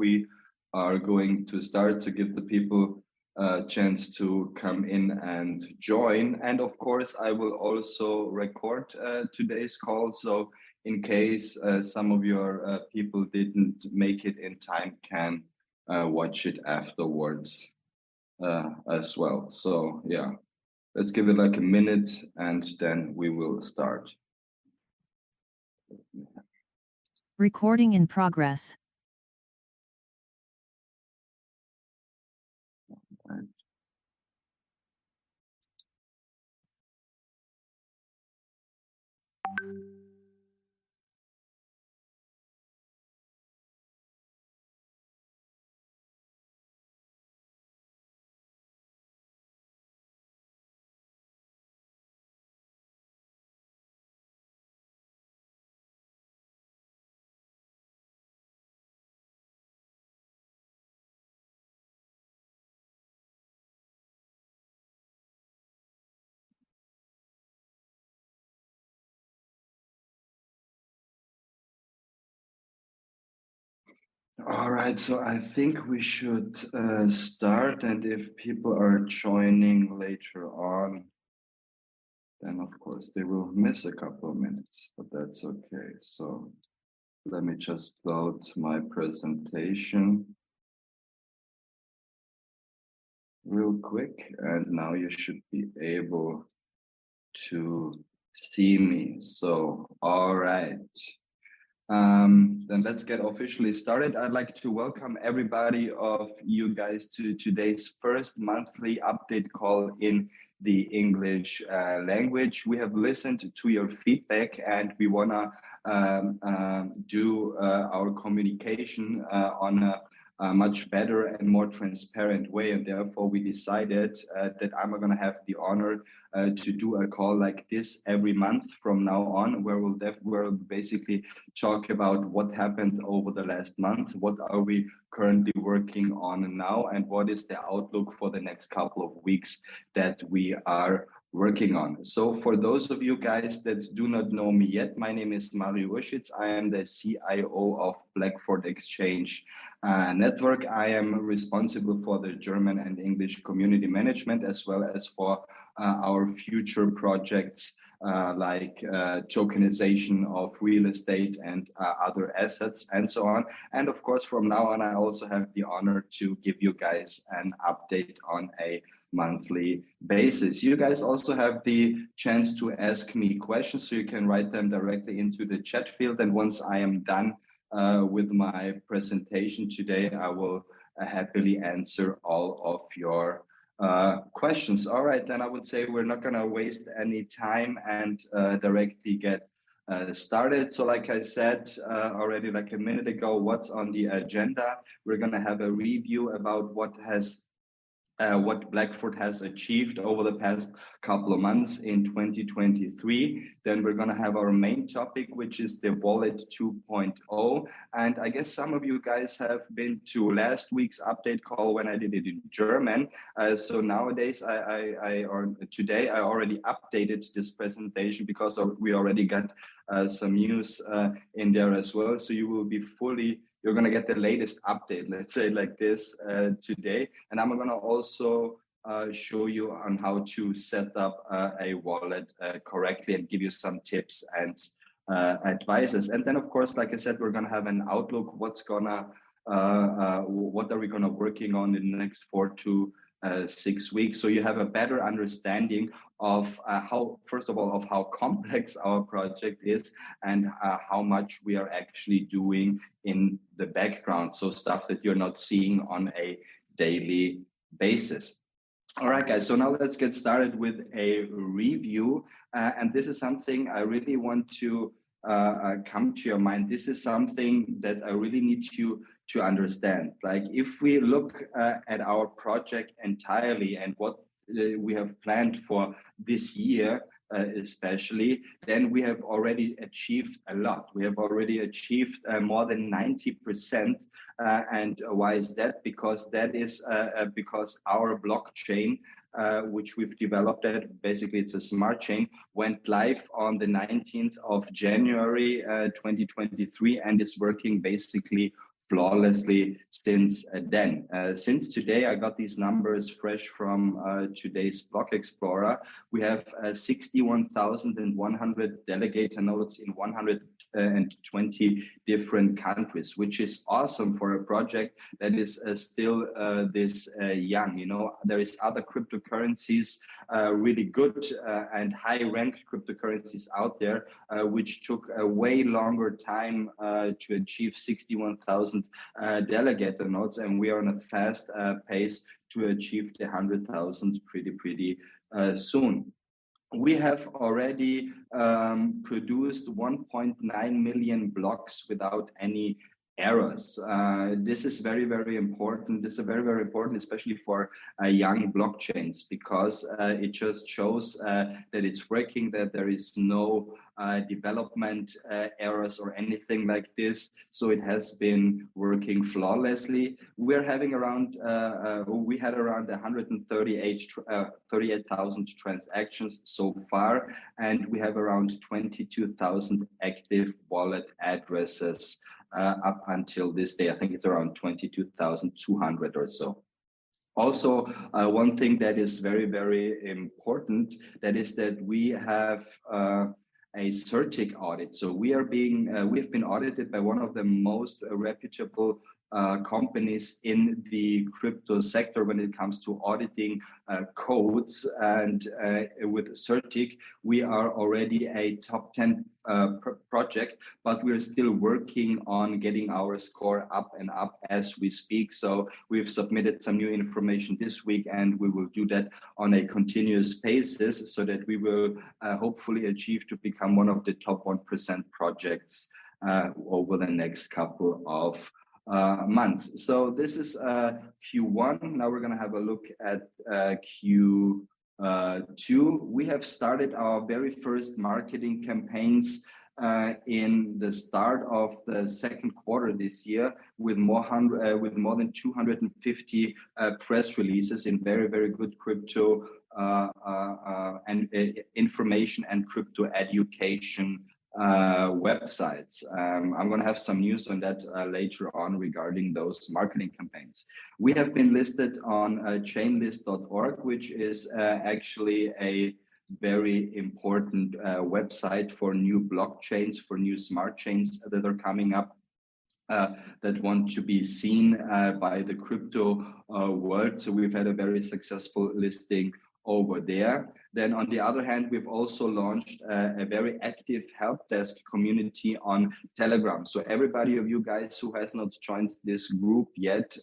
we are going to start to give the people a chance to come in and join. And of course, I will also record today's call. So in case some of your people didn't make it in time, can watch it afterwards as well. So yeah, let's give it like a minute and then we will start. Recording in progress. Right. All right, so I think we should start, and if people are joining later on, then of course they will miss a couple of minutes, but that's okay. So let me just load my presentation real quick, and now you should be able to see me. So, all right. Then let's get officially started. I'd like to welcome everybody of you guys to today's first monthly update call in the English language. We have listened to your feedback and we want to do our communication on a much better and more transparent way, and therefore we decided that I'm going to have the honor to do a call like this every month from now on, where we'll basically talk about what happened over the last month, what are we currently working on now, and what is the outlook for the next couple of weeks that we are working on. So for those of you guys that do not know me yet, my name is Mario Uschitz. I am the CIO of Blackfort Exchange Network. I am responsible for the German and English community management, as well as for our future projects like tokenization of real estate and other assets and so on. And of course, from now on, I also have the honor to give you guys an update on a monthly basis. You guys also have the chance to ask me questions, so you can write them directly into the chat field. And once I am done with my presentation today, I will happily answer all of your questions. All right, then I would say we're not going to waste any time and directly get started. So like I said already like a minute ago, what's on the agenda? We're going to have a review about what Blackfort has achieved over the past couple of months in 2023. Then we're going to have our main topic, which is the Wallet 2.0. And I guess some of you guys have been to last week's update call when I did it in German. So nowadays, today I already updated this presentation because we already got some news in there as well. So you will be you're going to get the latest update, let's say like this today. And I'm going to also show you on how to set up a wallet correctly and give you some tips and advices. And then, of course, like I said, we're going to have an outlook. What are we going to working on in the next 4 to 6 weeks? So you have a better understanding of first of all, of how complex our project is and how much we are actually doing in the background. So stuff that you're not seeing on a daily basis. All right, guys, so now let's get started with a review. And this is something I really want to come to your mind. This is something that I really need you to understand. Like if we look at our project entirely and what we have planned for this year, especially, then we have already achieved a lot. We have already achieved more than 90%. And why is that? Because that is because our blockchain, which we've developed, basically it's a smart chain, went live on the 19th of January 2023 and is working basically flawlessly since then. Since today, I got these numbers fresh from today's Block Explorer. We have 61,100 delegator nodes in 120 different countries, which is awesome for a project that is still this young. You know, there is other cryptocurrencies, really good and high-ranked cryptocurrencies out there, which took a way longer time to achieve 61,000 delegator nodes, and we are on a fast pace to achieve the 100,000 pretty soon. We have already produced 1.9 million blocks without any errors. This is very important. This is very important, especially for young blockchains, because it just shows that it's working, that there is no development errors or anything like this. So it has been working flawlessly. We're having around, we had around 38,000 transactions so far, and we have around 22,000 active wallet addresses up until this day. I think it's around 22,200 or so. Also, one thing that is very important, that is that we have a CERTIC audit. So we've been audited by one of the most reputable companies in the crypto sector when it comes to auditing codes, and with CERTIC we are already a top 10 project, but we're still working on getting our score up and up as we speak. So we've submitted some new information this week, and we will do that on a continuous basis so that we will hopefully achieve to become one of the top 1% projects over the next couple of months. So this is Q1. Now we're going to have a look at Q2. We have started our very first marketing campaigns in the start of the second quarter this year with more than 250 press releases in very good crypto and information and crypto education websites. I'm going to have some news on that later on regarding those marketing campaigns. We have been listed on chainlist.org, which is actually a very important website for new blockchains, for new smart chains that are coming up, that want to be seen by the crypto world. So we've had a very successful listing over there. Then on the other hand, we've also launched a very active help desk community on Telegram. So everybody of you guys who has not joined this group yet,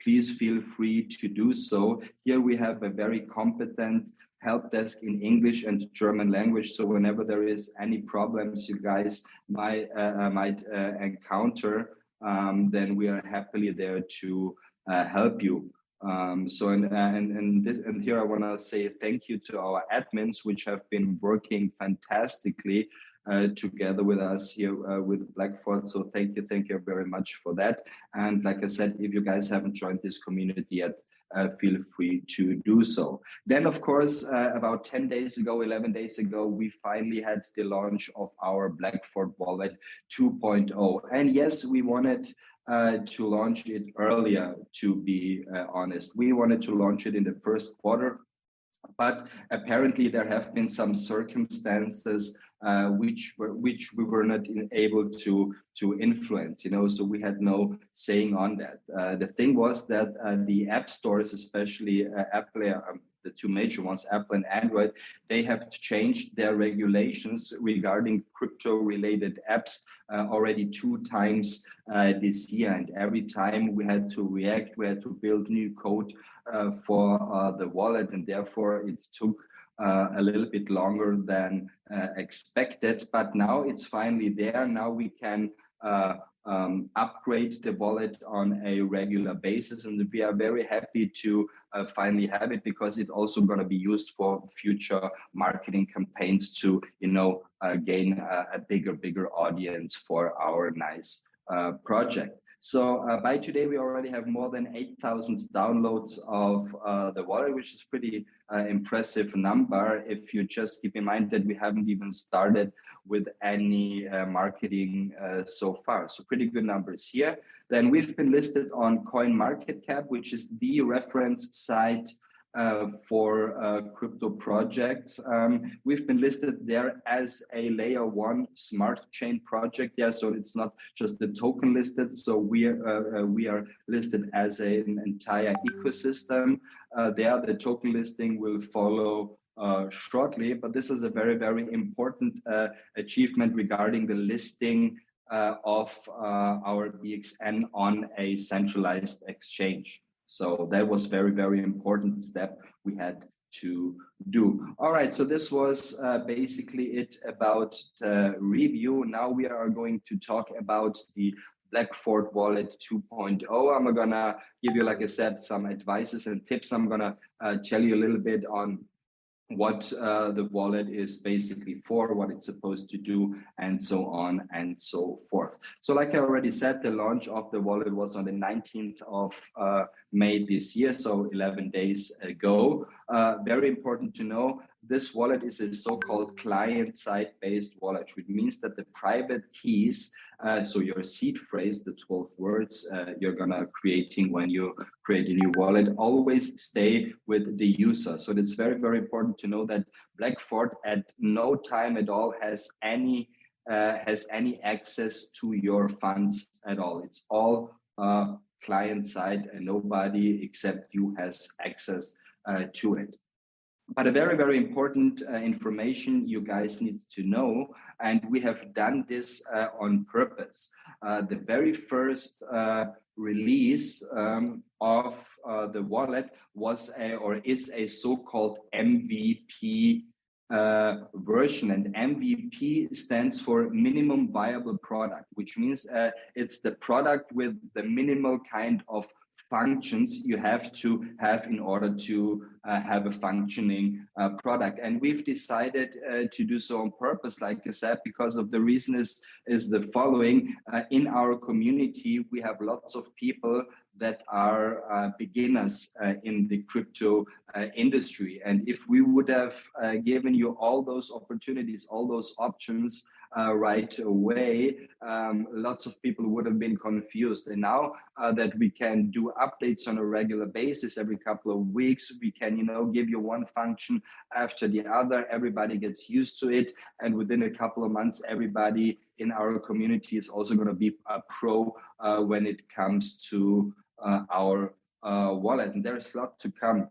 please feel free to do so. Here we have a very competent help desk in English and German language. So whenever there is any problems you guys might encounter, then we are happily there to help you. And here I want to say thank you to our admins, which have been working fantastically together with us here with Blackfort. So thank you very much for that. And like I said, if you guys haven't joined this community yet, feel free to do so. Then, of course, about 11 days ago, we finally had the launch of our Blackfort Wallet 2.0. And yes, we wanted to launch it earlier, to be honest. We wanted to launch it in the first quarter, but apparently there have been some circumstances which we were not able to influence, you know, so we had no saying on that. The thing was that the app stores, especially Apple, the two major ones, Apple and Android, they have changed their regulations regarding crypto-related apps already 2 times this year. And every time we had to react, we had to build new code for the wallet, and therefore it took a little bit longer than expected. But now it's finally there. Now we can upgrade the wallet on a regular basis, and we are very happy to finally have it, because it's also going to be used for future marketing campaigns to, you know, gain a bigger audience for our nice project. So by today, we already have more than 8,000 downloads of the wallet, which is pretty impressive number if you just keep in mind that we haven't even started with any marketing so far. So pretty good numbers here. Then we've been listed on CoinMarketCap, which is the reference site for crypto projects. We've been listed there as a layer 1 smart chain project. Yeah, so it's not just the token listed. So we are listed as an entire ecosystem. There, the token listing will follow shortly, but this is a very, very important achievement regarding the listing of our BXN on a centralized exchange. So that was very, very important step we had to do. All right, so this was basically it about the review. Now we are going to talk about the Blackfort Wallet 2.0. I'm gonna give you, like I said, some advices and tips. I'm gonna tell you a little bit on what the wallet is basically for, what it's supposed to do, and so on and so forth. So like I already said, the launch of the wallet was on the 19th of May this year, so 11 days ago. Very important to know, this wallet is a so-called client-side based wallet, which means that the private keys, so your seed phrase, the 12 words you're gonna creating when you create a new wallet, always stay with the user. So it's very, very important to know that Blackfort at no time at all has any access to your funds at all. It's all client side and nobody except you has access to it. But a very, very important information you guys need to know, and we have done this on purpose. The very first release of the wallet was is a so-called MVP version, and MVP stands for minimum viable product, which means it's the product with the minimal kind of functions you have to have in order to have a functioning product. And we've decided to do so on purpose, like I said, because of the reason is the following. In our community, we have lots of people that are beginners in the crypto industry. And if we would have given you all those opportunities, all those options right away, lots of people would have been confused. And now that we can do updates on a regular basis every couple of weeks, we can, give you one function after the other. Everybody gets used to it. And within a couple of months, everybody in our community is also going to be a pro when it comes to our wallet. And there's a lot to come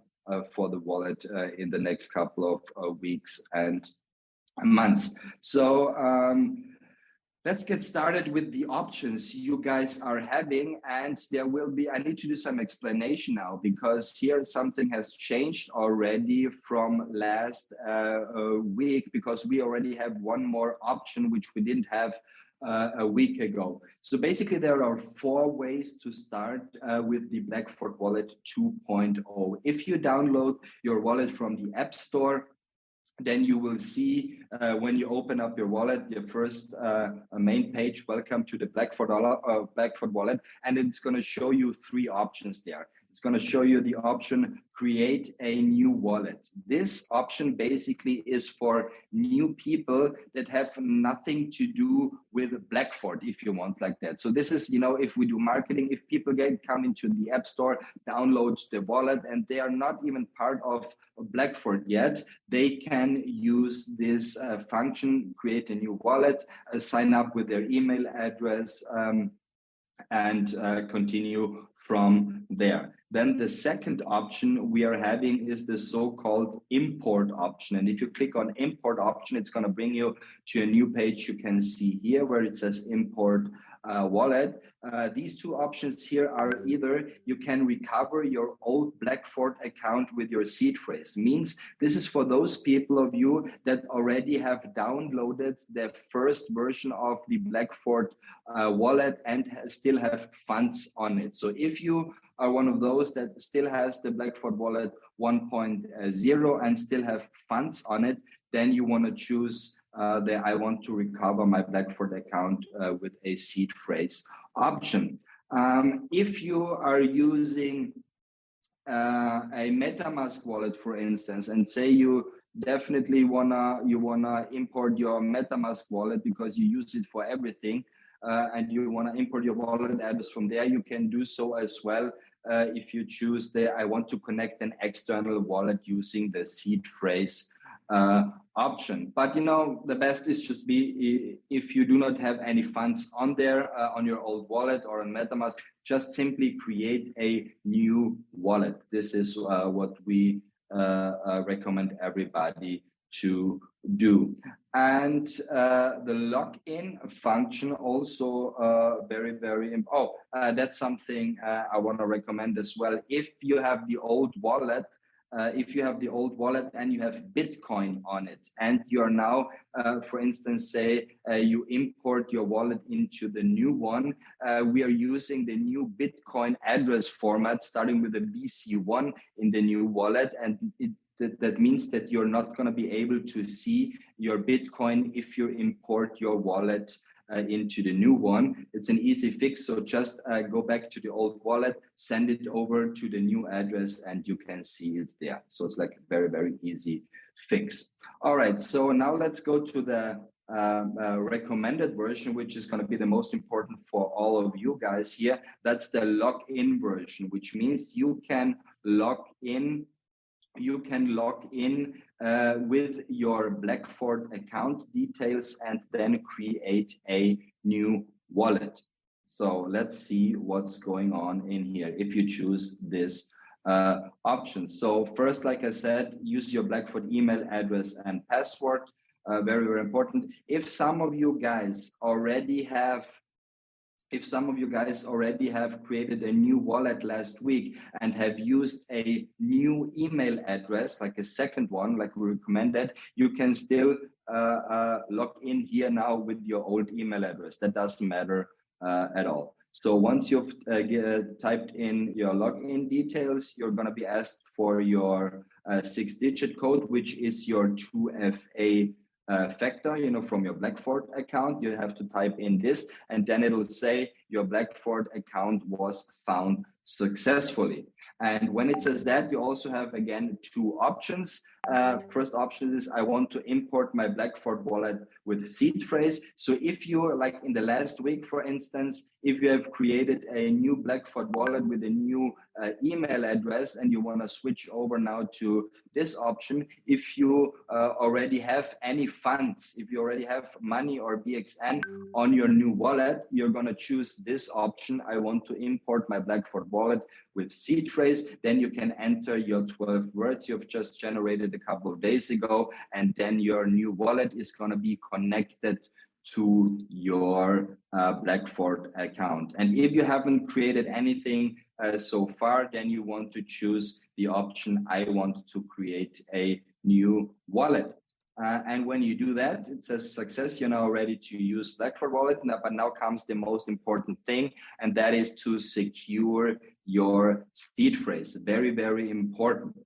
for the wallet in the next couple of weeks and months. So let's get started with the options you guys are having. And there will be, I need to do some explanation now, because here something has changed already from last week, because we already have one more option which we didn't have a week ago. So basically there are 4 ways to start with the Blackfort Wallet 2.0. If you download your wallet from the App Store, then you will see when you open up your wallet, your first main page, welcome to the Blackfort Wallet, and it's going to show you 3 options there. It's going to show you the option, create a new wallet. This option basically is for new people that have nothing to do with Blackfort, if you want like that. So this is, if we do marketing, if people come into the App Store, download the wallet, and they are not even part of Blackfort yet, they can use this function, create a new wallet, sign up with their email address, and continue from there. Then the second option we are having is the so-called import option. And if you click on import option, it's going to bring you to a new page you can see here where it says import wallet. These 2 options here are either you can recover your old Blackfort account with your seed phrase. Means this is for those people of you that already have downloaded the first version of the Blackfort wallet and still have funds on it. So if you are one of those that still has the Blackfort Wallet 1.0 and still have funds on it, then you want to choose the I want to recover my Blackfort account with a seed phrase option. If you are using a MetaMask wallet, for instance, and say you definitely wanna import your MetaMask wallet because you use it for everything, and you wanna import your wallet address from there, you can do so as well. If you choose I want to connect an external wallet using the seed phrase option. But the best is just if you do not have any funds on there on your old wallet or on MetaMask, just simply create a new wallet. This is what we recommend everybody to do. And the login function also very that's something I want to recommend as well. If you have the old wallet and you have Bitcoin on it, and you are now, for instance, say you import your wallet into the new one, we are using the new Bitcoin address format starting with the BC1 in the new wallet, and that means that you're not going to be able to see your Bitcoin if you import your wallet into the new one. It's an easy fix. So just go back to the old wallet, send it over to the new address, and you can see it there. So it's like a very, very easy fix. All right. So now let's go to the recommended version, which is going to be the most important for all of you guys here. That's the login version, which means you can log in with your Blackfort account details and then create a new wallet. So let's see what's going on in here if you choose this option. So first, like I said, use your Blackfort email address and password. Very, very important. If some of you guys already have created a new wallet last week and have used a new email address, like a second one, like we recommended, you can still log in here now with your old email address. That doesn't matter at all. So once you've typed in your login details, you're going to be asked for your 6-digit code, which is your 2FA factor, from your Blackfort account. You have to type in this, and then it'll say your Blackfort account was found successfully. And when it says that, you also have, again, two options. First option is I want to import my Blackfort wallet with seed phrase. So if you, like in the last week, for instance, if you have created a new Blackfort wallet with a new email address and you want to switch over now to this option, if you already have any funds, if you already have money or BXN on your new wallet, you're going to choose this option. I want to import my Blackfort wallet with seed phrase. Then you can enter your 12 words you've just generated a couple of days ago, and then your new wallet is going to be connected to your Blackfort account. And if you haven't created anything so far, then you want to choose the option, I want to create a new wallet. And when you do that, it says success, you're now ready to use Blackfort wallet. But now comes the most important thing, and that is to secure your seed phrase. Very, very important.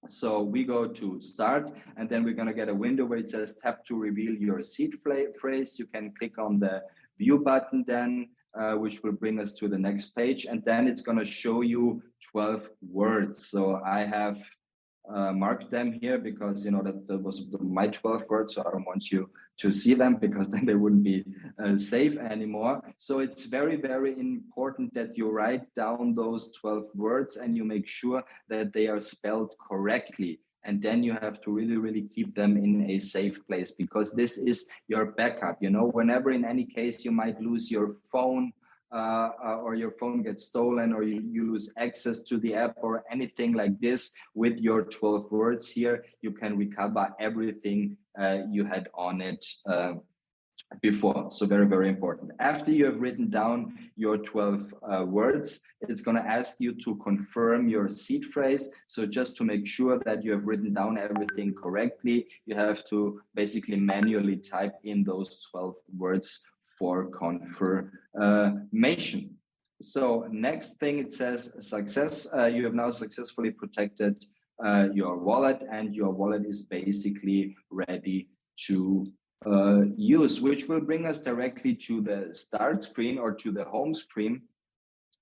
So we go to start, and then we're going to get a window where it says tap to reveal your seed phrase. You can click on the view button then, which will bring us to the next page. And then it's going to show you 12 words. So I have marked them here because that was my 12 words, so I don't want you to see them because then they wouldn't be safe anymore. So it's very, very important that you write down those 12 words and you make sure that they are spelled correctly. And then you have to really, really keep them in a safe place, because this is your backup. Whenever in any case you might lose your phone, or your phone gets stolen, or you lose access to the app or anything like this, with your 12 words here, you can recover everything you had on it before. So very, very important. After you have written down your 12 words, it's going to ask you to confirm your seed phrase. So just to make sure that you have written down everything correctly, you have to basically manually type in those 12 words for confirmation. So next thing, it says success. You have now successfully protected your wallet, and your wallet is basically ready to use, which will bring us directly to the start screen or to the home screen.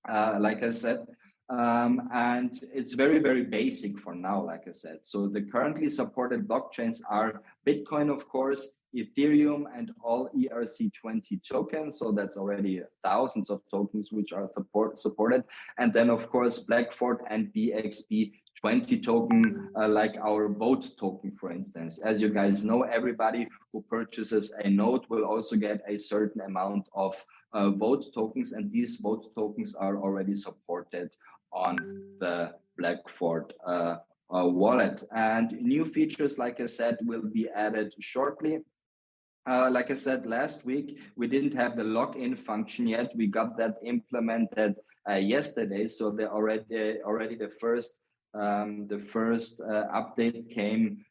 like I said. And it's very, very basic for now, like I said. So the currently supported blockchains are Bitcoin, of course, Ethereum, and all ERC20 tokens. So that's already thousands of tokens which are supported. And then, of course, Blackfort and BXB20 token, like our vote token, for instance. As you guys know, everybody who purchases a node will also get a certain amount of vote tokens, and these vote tokens are already supported on the Blackfort wallet. And new features, like I said, will be added shortly. Like I said last week, we didn't have the login function yet. We got that implemented yesterday. So they already the first update came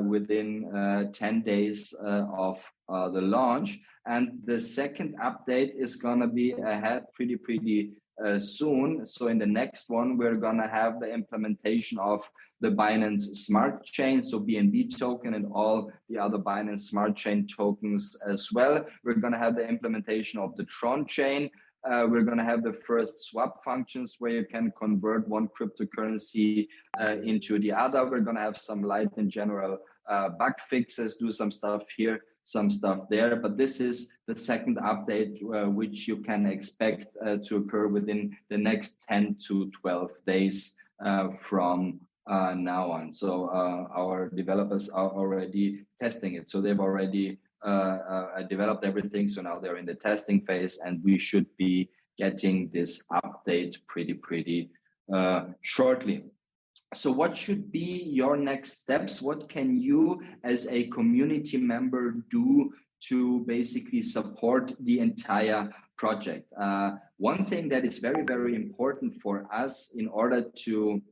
within 10 days of the launch, and the second update is gonna be ahead pretty soon. So in the next one, we're gonna have the implementation of the Binance Smart Chain, so BNB token and all the other Binance Smart Chain tokens as well. We're gonna have the implementation of the Tron chain. We're gonna have the first swap functions where you can convert one cryptocurrency into the other. We're gonna have some light and general bug fixes, do some stuff here, some stuff there, but this is the second update which you can expect to occur within the next 10 to 12 days from now on. So our developers are already testing it. So they've already developed everything. So now they're in the testing phase, and we should be getting this update pretty shortly. So what should be your next steps? What can you as a community member do to basically support the entire project? One thing that is very important for us in order to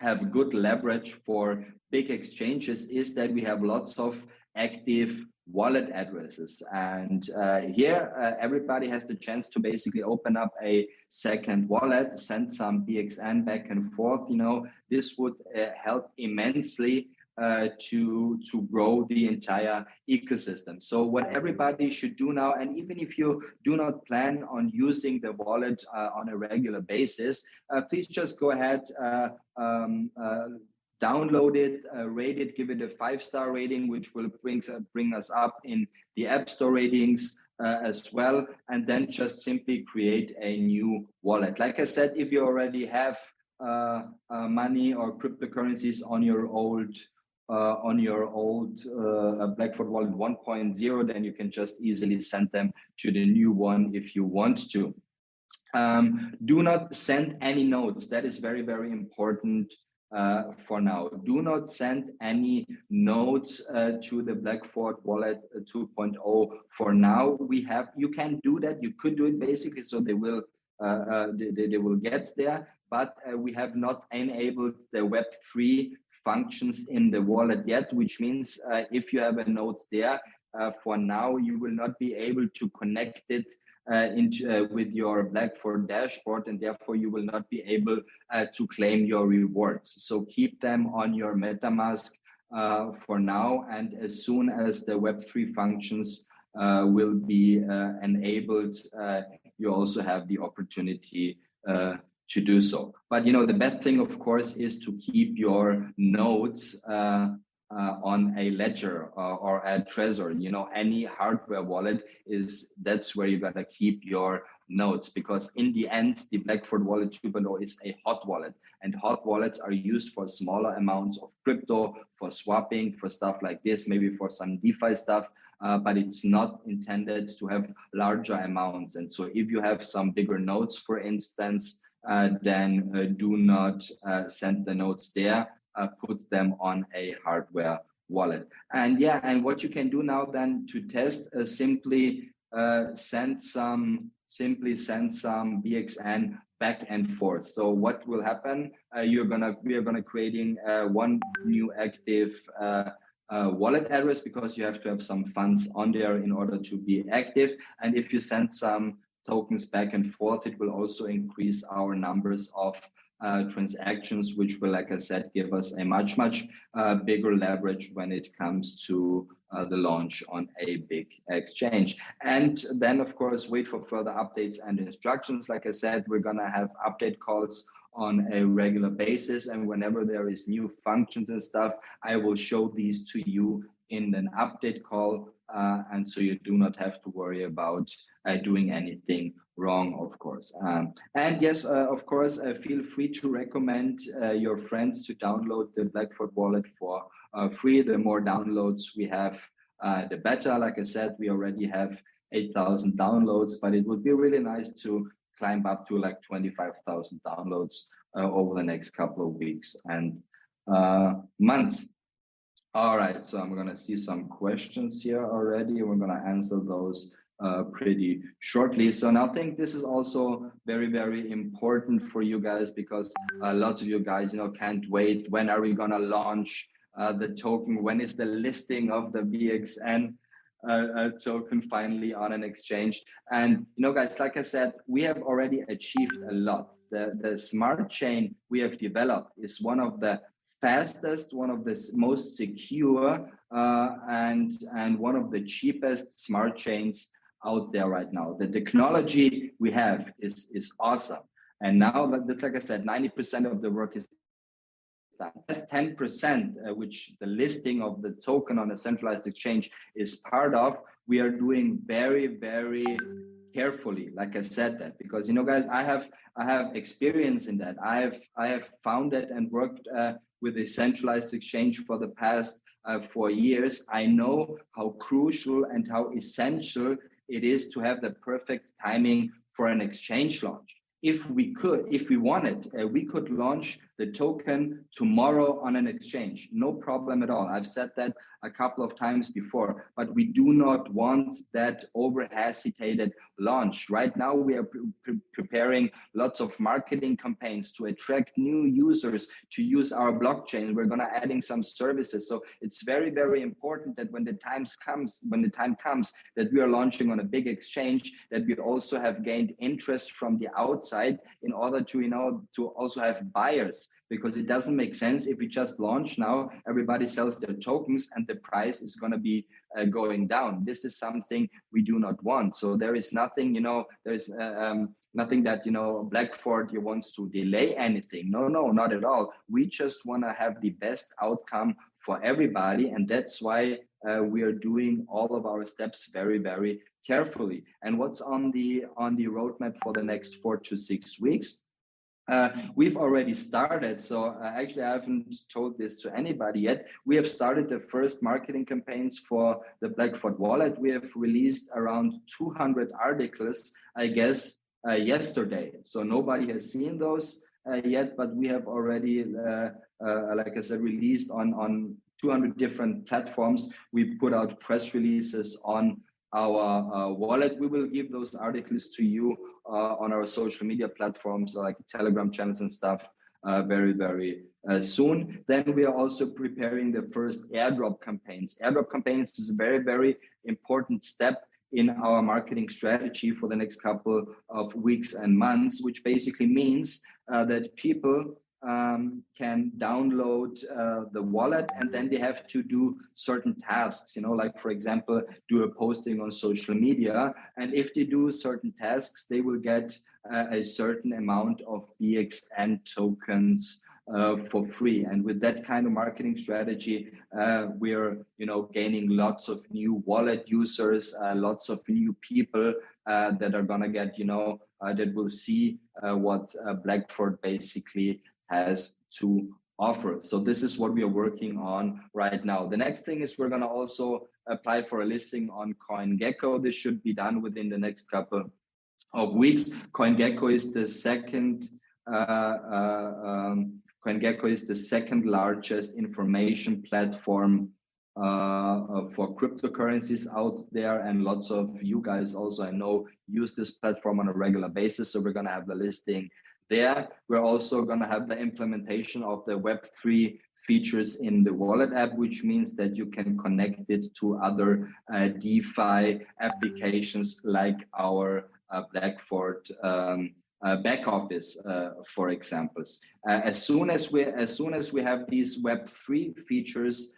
have good leverage for big exchanges is that we have lots of active wallet addresses, and here everybody has the chance to basically open up a second wallet, send some BXN back and forth. You know, this would help immensely to grow the entire ecosystem. So what everybody should do now, and even if you do not plan on using the wallet on a regular basis, please just go ahead, download it, rate it, give it a 5-star rating, which will bring us up in the App Store ratings as well, and then just simply create a new wallet. Like I said, if you already have money or cryptocurrencies on your old Blackfort wallet 1.0, then you can just easily send them to the new one if you want to. Do not send any nodes. That is very important. For now, do not send any nodes to the Blackfort wallet 2.0 for now. You can do that. You could do it basically, so they will get there, but we have not enabled the Web3 functions in the wallet yet, which means if you have a node there, for now you will not be able to connect it with your Blackfort dashboard, and therefore you will not be able to claim your rewards. So keep them on your MetaMask for now, and as soon as the Web3 functions will be enabled, you also have the opportunity to do so. But you know, the best thing, of course, is to keep your nodes on a ledger or a Trezor. You know, any hardware wallet that's where you gotta keep your nodes, because in the end, the Blackfort wallet 2.0 is a hot wallet, and hot wallets are used for smaller amounts of crypto, for swapping, for stuff like this, maybe for some DeFi stuff, but it's not intended to have larger amounts. And so if you have some bigger nodes, for instance, then do not send the nodes there. Put them on a hardware wallet. And yeah, and what you can do now then to test, simply send some BXN back and forth. So what will happen? We are gonna creating one new active wallet address, because you have to have some funds on there in order to be active. And if you send some tokens back and forth, it will also increase our numbers of transactions, which will, like I said, give us a much bigger leverage when it comes to the launch on a big exchange. And then, of course, wait for further updates and instructions. Like I said, we're going to have update calls on a regular basis, and whenever there is new functions and stuff, I will show these to you in an update call, and so you do not have to worry about doing anything wrong, of course. And yes, of course, feel free to recommend your friends to download the Blackfort wallet for free. The more downloads we have, the better. Like I said, we already have 8,000 downloads, but it would be really nice to climb up to like 25,000 downloads over the next couple of weeks and months. All right, so I'm going to see some questions here already. We're going to answer those pretty shortly. So now I think this is also very important for you guys, because lots of you guys, can't wait. When are we going to launch the token? When is the listing of the BXN token finally on an exchange? And guys, like I said, we have already achieved a lot. The smart chain we have developed is one of the fastest, one of the most secure, and one of the cheapest smart chains out there right now. The technology we have is awesome. And now, like I said, 90% of the work is done. 10%, which the listing of the token on a centralized exchange is part of, we are doing very carefully. Like I said that, because guys, I have experience in that. I have founded and worked with a centralized exchange for the past 4 years. I know how crucial and how essential it is to have the perfect timing for an exchange launch. If we wanted, we could launch the token tomorrow on an exchange. No problem at all. I've said that a couple of times before, but we do not want that over-hesitated launch. Right now, we are preparing lots of marketing campaigns to attract new users to use our blockchain. We're going to adding some services. So it's very important that when the time comes that we are launching on a big exchange, that we also have gained interest from the outside in order to, to also have buyers. Because it doesn't make sense if we just launch now, everybody sells their tokens and the price is going to be going down. This is something we do not want. So there is nothing, there's nothing that, Blackfort wants to delay anything. No, not at all. We just want to have the best outcome for everybody. And that's why we are doing all of our steps very carefully. And what's on the roadmap for the next 4 to 6 weeks? We've already started. So actually, I haven't told this to anybody yet. We have started the first marketing campaigns for the Blackfort wallet. We have released around 200 articles, I guess, yesterday. So nobody has seen those yet, but we have already, like I said, released on 200 different platforms. We put out press releases on our wallet. We will give those articles to you on our social media platforms like Telegram channels and stuff very soon. Then we are also preparing the first airdrop campaigns. Airdrop campaigns is a very important step in our marketing strategy for the next couple of weeks and months, which basically means that people can download the wallet, and then they have to do certain tasks, like, for example, do a posting on social media. And if they do certain tasks, they will get a certain amount of BXN tokens for free. And with that kind of marketing strategy, we're gaining lots of new wallet users, lots of new people that are gonna get that will see what Blackfort basically has to offer. So this is what we are working on right now. The next thing is we're going to also apply for a listing on CoinGecko. This should be done within the next couple of weeks. CoinGecko is the second largest information platform for cryptocurrencies out there, and lots of you guys also, I know, use this platform on a regular basis. So we're going to have the listing there. We're also going to have the implementation of the Web3 features in the wallet app, which means that you can connect it to other DeFi applications like our Blackfort back office, for examples. As soon as we have these Web3 features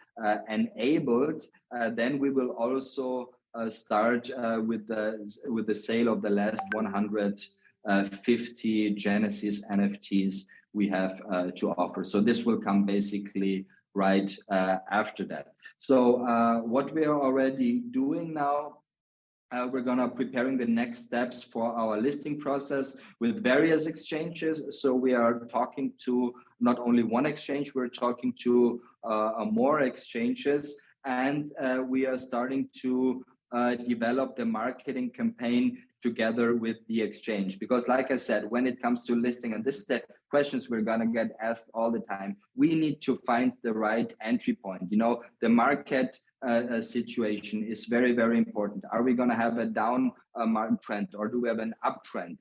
enabled, then we will also start with the sale of the last 150 Genesis NFTs we have to offer. So this will come basically right after that. So what we are already doing now, we're gonna preparing the next steps for our listing process with various exchanges. So we are talking to not only one exchange, we're talking to more exchanges, and we are starting to develop the marketing campaign together with the exchange. Because like I said, when it comes to listing, and this is the questions we're gonna get asked all the time, we need to find the right entry point. You know, the market situation is very, very important. Are we going to have a down market trend, or do we have an uptrend?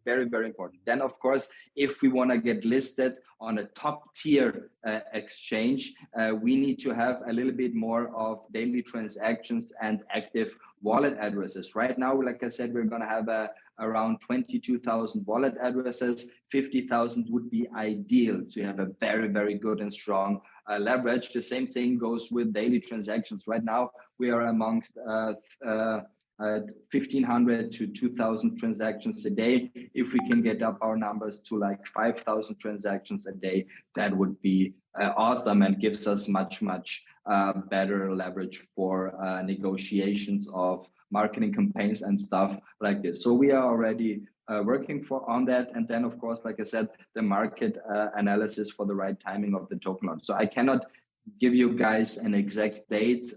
Very, very important. Then, of course, if we want to get listed on a top tier exchange, we need to have a little bit more of daily transactions and active wallet addresses. Right now, like I said, we're going to have around 22,000 wallet addresses. 50,000 would be ideal. So you have a very, very good and strong leverage. The same thing goes with daily transactions. Right now, we are amongst 1,500 to 2,000 transactions a day. If we can get up our numbers to like 5,000 transactions a day, that would be awesome and gives us much, much better leverage for negotiations of marketing campaigns and stuff like this. So we are already working on that. And then, of course, like I said, the market analysis for the right timing of the token launch. So I cannot give you guys an exact date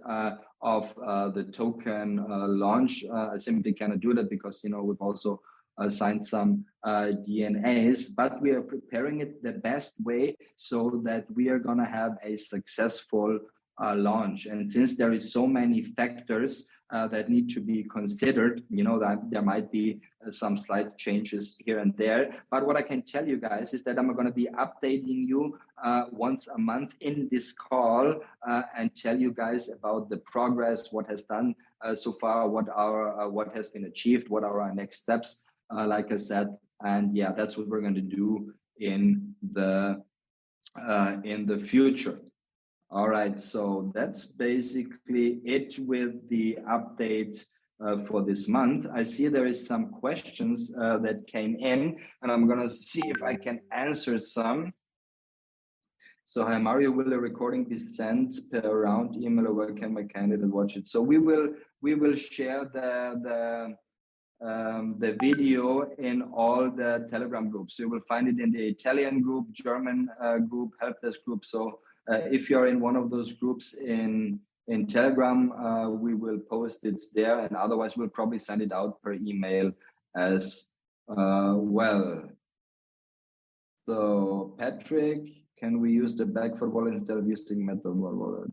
of the token launch. I simply cannot do that because, you know, we've also signed some DNAs, but we are preparing it the best way so that we are going to have a successful launch. And since there is so many factors that need to be considered, you know, that there might be some slight changes here and there. But what I can tell you guys is that I'm going to be updating you once a month in this call and tell you guys about the progress, what has done so far, what has been achieved, what are our next steps, like I said. And yeah, that's what we're going to do in the future. All right, so that's basically it with the update for this month. I see there is some questions that came in, and I'm gonna see if I can answer some. So, hi Mario, will the recording be sent per round email, or where can my candidate watch it? So we will share the video in all the Telegram groups. So you will find it in the Italian group, German group, help desk group. So if you're in one of those groups in Telegram, we will post it there, and otherwise we'll probably send it out per email as well. So Patrick, can we use the Blackfort wallet instead of using Meta wallet?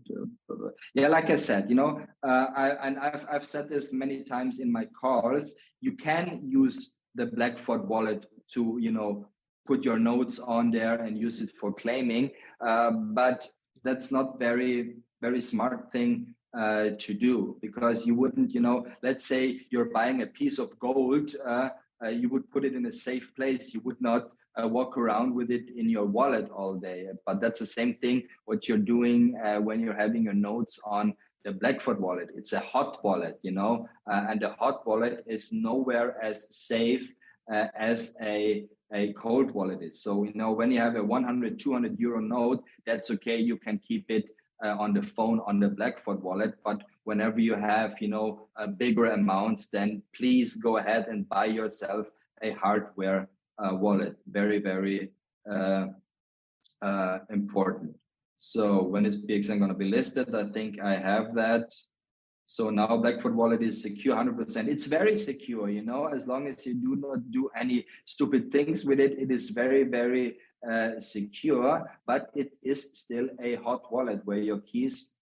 Yeah, like I said, you know, I've said this many times in my calls. You can use the Blackfort wallet to, you know, put your notes on there and use it for claiming, but that's not very smart thing to do, because you wouldn't, you know, let's say you're buying a piece of gold, you would put it in a safe place. You would not walk around with it in your wallet all day. But that's the same thing what you're doing when you're having your notes on the Blackfort wallet. It's a hot wallet, you know, and the hot wallet is nowhere as safe as a cold wallet is. So, you know, when you have a 100, 200 euro note, that's okay. You can keep it on the phone on the Blackfort wallet. But whenever you have, you know, bigger amounts, then please go ahead and buy yourself a hardware wallet. Very, very important. So when is BXN going to be listed? I think I have that. So now Blackfort wallet is secure 100%. It's very secure, you know, as long as you do not do any stupid things with it, it is very, very secure, but it is still a hot wallet where your keys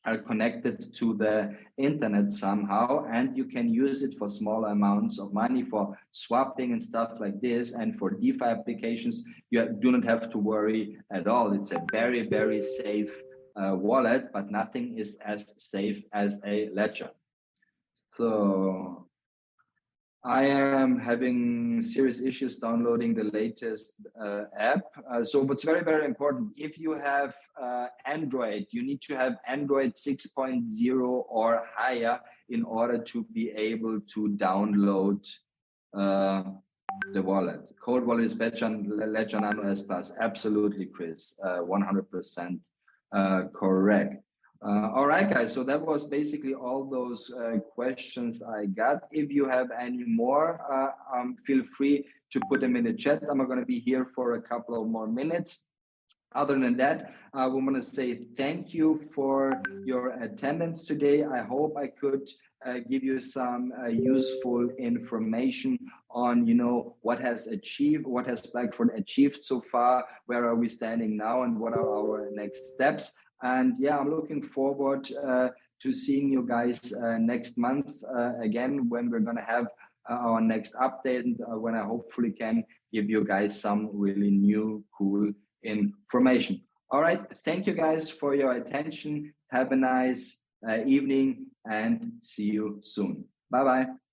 are connected to the internet somehow, and you can use it for small amounts of money for swapping and stuff like this. And for DeFi applications, you do not have to worry at all. It's a very, very safe wallet, but nothing is as safe as a ledger. So I am having serious issues downloading the latest app. So what's very, very important, if you have Android, you need to have Android 6.0 or higher in order to be able to download the wallet. Cold wallet is Ledger Nano S Plus. Absolutely, Chris. 100% correct. All right, guys. So that was basically all those questions I got. If you have any more, feel free to put them in the chat. I'm going to be here for a couple of more minutes. Other than that, we want to say thank you for your attendance today. I hope I could give you some useful information on, what has Blackfort achieved so far, where are we standing now, and what are our next steps. And yeah, I'm looking forward to seeing you guys next month again, when we're going to have our next update, and when I hopefully can give you guys some really new, cool information. All right. Thank you guys for your attention. Have a nice evening and see you soon. Bye-bye.